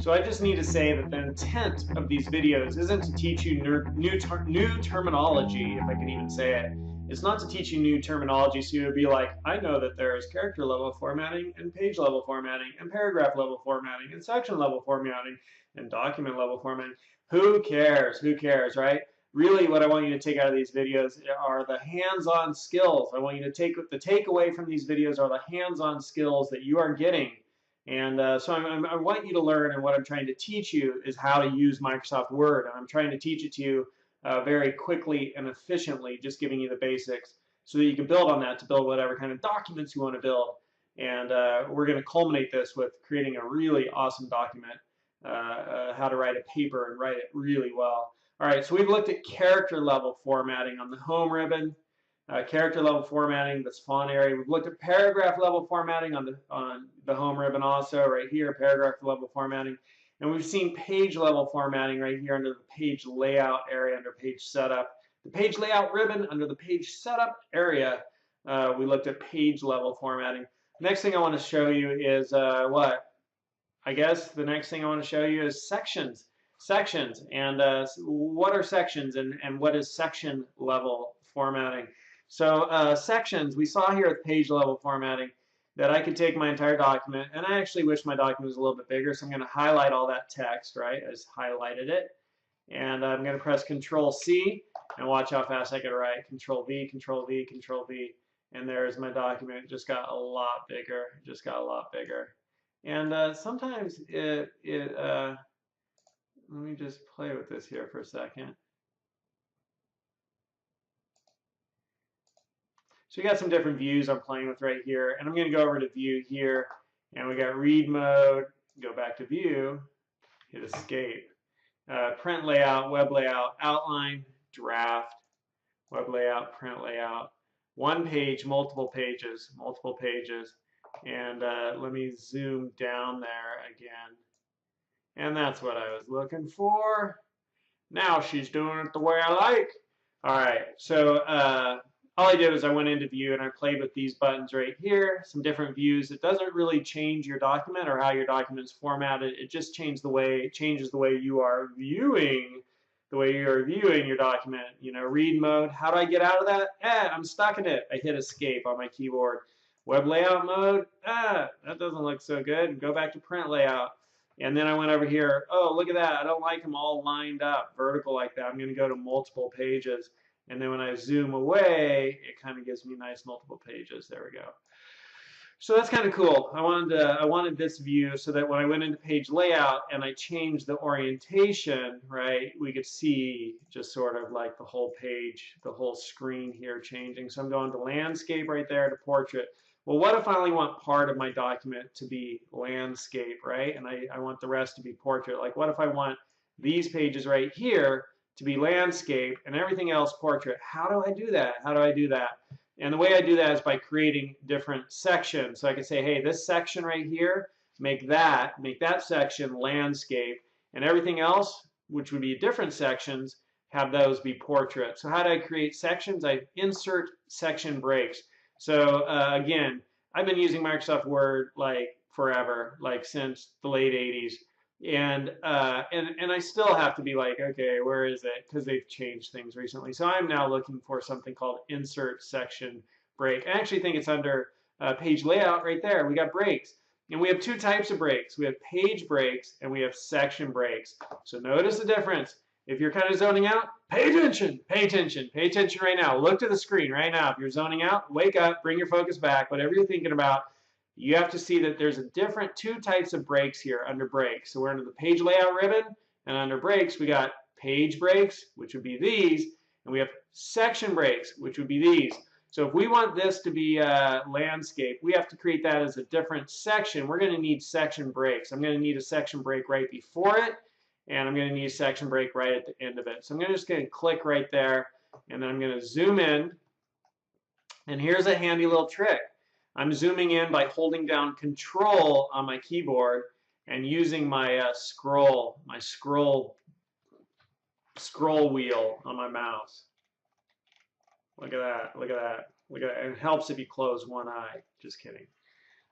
So I just need to say that the intent of these videos isn't to teach you new terminology, if I can even say it. It's not to teach you new terminology so you'll be like, I know that there's character level formatting and page level formatting and paragraph level formatting and section level formatting and document level formatting. Who cares? Who cares, right? Really what I want you to take out of these videos are the hands-on skills. I want you to take the takeaway from these videos are the hands-on skills that you are getting. And so I want you to learn, and what I'm trying to teach you is how to use Microsoft Word. And I'm trying to teach it to you very quickly and efficiently, just giving you the basics so that you can build on that to build whatever kind of documents you want to build. And we're going to culminate this with creating a really awesome document, how to write a paper and write it really well. All right, so we've looked at character level formatting on the home ribbon. Character level formatting, this font area. We've looked at paragraph level formatting on the home ribbon also, right here, paragraph level formatting. And we've seen page level formatting right here under the page layout area under page setup. The page layout ribbon under the page setup area, we looked at page level formatting. Next thing I want to show you is what? I guess the next thing I want to show you is sections. Sections, and what are sections, and what is section level formatting? So sections, we saw here with page level formatting that I could take my entire document, and I actually wish my document was a little bit bigger, so I'm going to highlight all that text, right? I just highlighted it, and I'm going to press Control C, and watch how fast I can write. Control V, Control V, Control V, and there's my document. It just got a lot bigger. It just got a lot bigger. And sometimes let me just play with this here for a second. So we got some different views I'm playing with right here, and I'm going to go over to view here, and we got read mode, go back to view, hit escape. Print layout, web layout, outline, draft, web layout, print layout, one page, multiple pages, and let me zoom down there again. And that's what I was looking for. Now she's doing it the way I like. All right, so all I did was I went into view and I played with these buttons right here, some different views. It doesn't really change your document or how your document's formatted. It just changes the way you are viewing your document. You know, read mode. How do I get out of that? I'm stuck in it. I hit escape on my keyboard. Web layout mode. That doesn't look so good. Go back to print layout. And then I went over here. Oh, look at that. I don't like them all lined up vertical like that. I'm going to go to multiple pages. And then when I zoom away, it kind of gives me nice multiple pages. There we go. So that's kind of cool. I wanted this view so that when I went into page layout and I changed the orientation, right, we could see just sort of like the whole page, the whole screen here changing. So I'm going to landscape right there to portrait. Well, what if I only want part of my document to be landscape, right? And I want the rest to be portrait. Like what if I want these pages right here to be landscape and everything else portrait? How do I do that? How do I do that? And the way I do that is by creating different sections. So I can say, hey, this section right here, make that section landscape, and everything else, which would be different sections, have those be portrait. So how do I create sections? I insert section breaks. So again, I've been using Microsoft Word like forever, like since the late 80s. And I still have to be like, okay, where is it? Because they've changed things recently. So I'm now looking for something called insert section break. I actually think it's under page layout right there. We got breaks. And we have two types of breaks. We have page breaks and we have section breaks. So notice the difference. If you're kind of zoning out, pay attention, pay attention, pay attention right now. Look to the screen right now. If you're zoning out, wake up, bring your focus back, whatever you're thinking about. You have to see that there's a different two types of breaks here under breaks. So we're under the page layout ribbon, and under breaks we got page breaks, which would be these, and we have section breaks, which would be these. So if we want this to be landscape, we have to create that as a different section. We're going to need section breaks. I'm going to need a section break right before it, and I'm going to need a section break right at the end of it. So I'm just going to click right there, and then I'm going to zoom in, and here's a handy little trick. I'm zooming in by holding down Control on my keyboard and using my scroll wheel on my mouse. Look at that, look at that, look at that. It helps if you close one eye. Just kidding.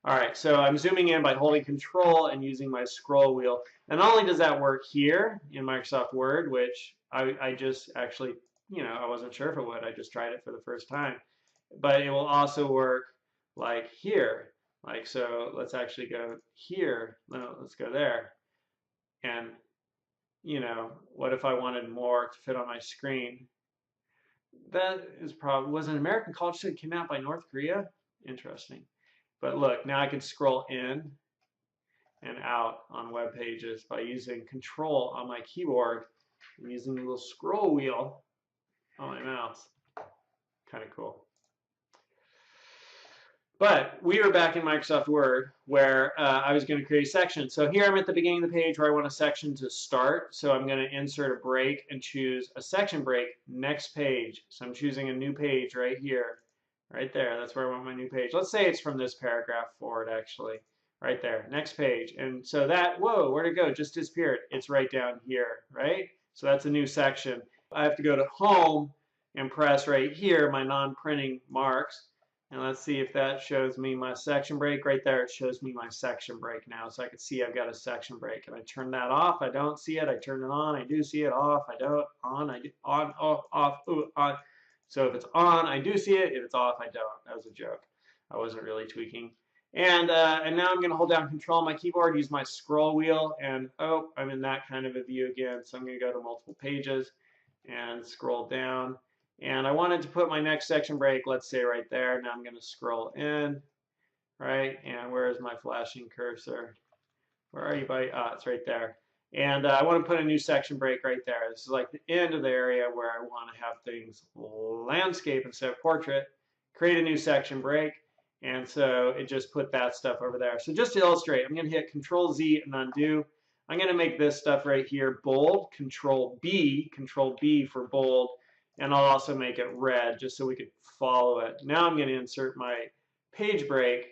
All right, so I'm zooming in by holding Control and using my scroll wheel. And not only does that work here in Microsoft Word, which I just actually, I wasn't sure if it would. I just tried it for the first time. But it will also work like here. Like, so let's actually go here. No, let's go there. And, what if I wanted more to fit on my screen? That is probably, was an American college student kidnapped by North Korea? Interesting. But look, now I can scroll in and out on web pages by using Control on my keyboard and using the little scroll wheel on my mouse. Kind of cool. But we were back in Microsoft Word where I was going to create a section. So here I'm at the beginning of the page where I want a section to start. So I'm going to insert a break and choose a section break, next page. So I'm choosing a new page right here, right there. That's where I want my new page. Let's say it's from this paragraph forward, actually. Right there, next page. And so that, whoa, where'd it go? Just disappeared. It's right down here, right? So that's a new section. I have to go to Home and press right here my non-printing marks. And let's see if that shows me my section break. Right there, it shows me my section break now. So I can see I've got a section break. And I turn that off. I don't see it. I turn it on. I do see it. Off. I don't. On. I do. On. Off. Ooh, on. So if it's on, I do see it. If it's off, I don't. That was a joke. I wasn't really tweaking. And now I'm going to hold down Control on my keyboard, use my scroll wheel, and oh, I'm in that kind of a view again. So I'm going to go to multiple pages and scroll down. And I wanted to put my next section break, let's say right there. Now I'm going to scroll in, right? And where is my flashing cursor? Where are you, buddy? Ah, it's right there. And I want to put a new section break right there. This is like the end of the area where I want to have things landscape instead of portrait. Create a new section break. And so it just put that stuff over there. So just to illustrate, I'm going to hit Control Z and undo. I'm going to make this stuff right here bold, Control B for bold. And I'll also make it red just so we could follow it. Now I'm going to insert my page break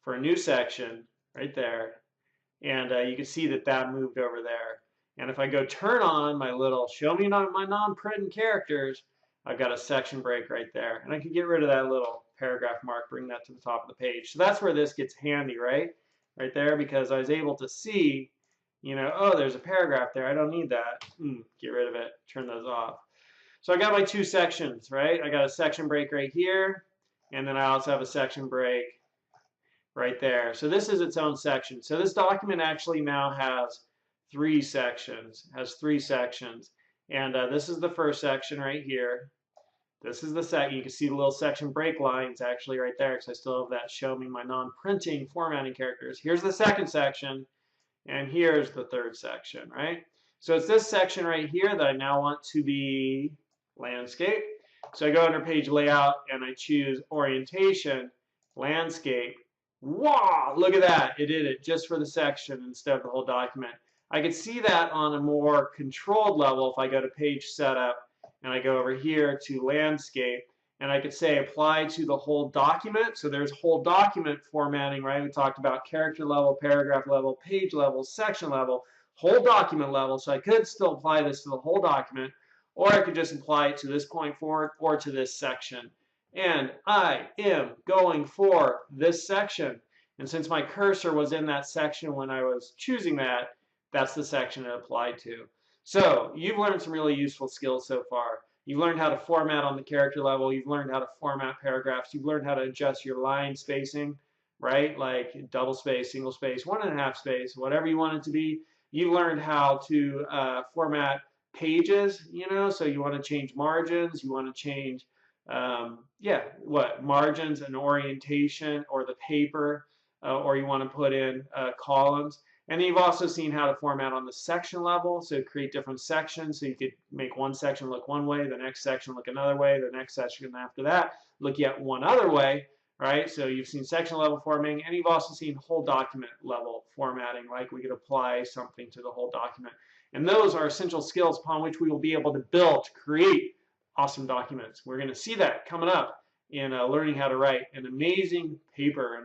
for a new section right there. And you can see that that moved over there. And if I go turn on my little show me my non-printing characters, I've got a section break right there. And I can get rid of that little paragraph mark, bring that to the top of the page. So that's where this gets handy, right? Right there, because I was able to see, oh, there's a paragraph there. I don't need that. Get rid of it. Turn those off. So I got my two sections, right? I got a section break right here, and then I also have a section break right there. So this is its own section. So this document actually now has three sections, And this is the first section right here. This is the second. You can see the little section break lines actually right there because I still have that show me my non-printing formatting characters. Here's the second section, and here's the third section, right? So it's this section right here that I now want to be landscape. So I go under page layout and I choose orientation, landscape. Wow, look at that. It did it just for the section instead of the whole document. I could see that on a more controlled level if I go to page setup and I go over here to landscape and I could say apply to the whole document. So there's whole document formatting, right? We talked about character level, paragraph level, page level, section level, whole document level. So I could still apply this to the whole document, or I could just apply it to this point forward or to this section. And I am going for this section. And since my cursor was in that section when I was choosing that, that's the section it applied to. So you've learned some really useful skills so far. You've learned how to format on the character level. You've learned how to format paragraphs. You've learned how to adjust your line spacing, right? Like double space, single space, 1.5 space, whatever you want it to be. You learned how to format pages, so you want to change margins, you want to change, margins and orientation or the paper, or you want to put in columns. And you've also seen how to format on the section level, so create different sections, so you could make one section look one way, the next section look another way, the next section after that look yet one other way, right? So you've seen section level formatting, and you've also seen whole document level formatting, like we could apply something to the whole document. And those are essential skills upon which we will be able to build, create awesome documents. We're going to see that coming up in learning how to write an amazing paper,